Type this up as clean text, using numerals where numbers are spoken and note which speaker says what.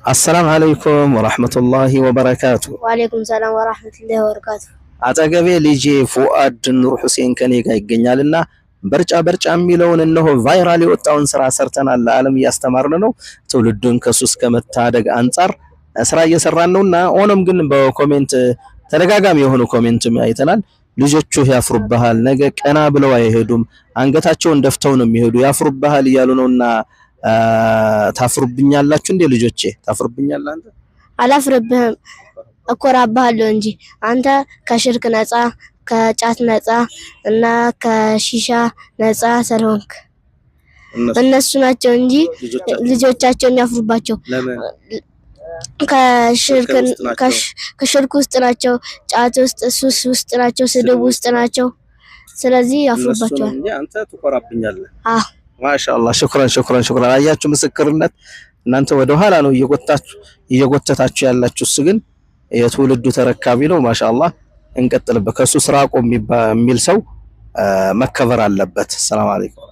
Speaker 1: السلام عليكم ورحمة الله وبركاته.
Speaker 2: وعليكم السلام ورحمة الله وبركاته.
Speaker 1: አጠገቤ ልጄ ፉአድ ኑር ሁሴን ከኔ ጋር ይገኛልና በርጫ የሚለውን እነሆ ቫይራል የወጣውን ስራ ሰርተናል። ለዓለም እያስተማርን ነው። ትውልዱን ከሱስ ከመታደግ አንፃር ስራ እየሰራን ነውና ሆኖም ግን በኮሜንት ተደጋጋሚ የሆኑ ኮሜንት አይተናል። ልጆቹ ያፍሩብሃል፣ ነገ ቀና ብለው አይሄዱም፣ አንገታቸውን ደፍተው ነው የሚሄዱ፣ ያፍሩብሃል እያሉ ነውና ታፍሩብኛላችሁ እንዴ? ልጆቼ ታፍሩብኛለህ? አንተ
Speaker 2: አላፍርብህም፣ እኮራብሃለሁ እንጂ አንተ ከሽርክ ነፃ ከጫት ነፃ እና ከሺሻ ነፃ ስለሆንክ እነሱ ናቸው እንጂ ልጆቻቸውን ያፍሩባቸው። ከሽርክ ውስጥ ናቸው፣ ጫት ውስጥ፣ ሱስ ውስጥ ናቸው፣ ስድብ ውስጥ ናቸው። ስለዚህ ያፍሩባቸዋል
Speaker 1: እንጂ አንተ ትኮራብኛለህ። ማሻአላህ ሽክራን። አያችሁ ምስክርነት። እናንተ ወደ ኋላ ነው እየጎተታችሁ ያላችሁ፣ እሱ ግን የትውልዱ ተረካቢ ነው። ማሻአላህ እንቀጥልበት። ከሱ ስራ ቆም የሚል ሰው መከበር አለበት። ሰላም አለይኩም።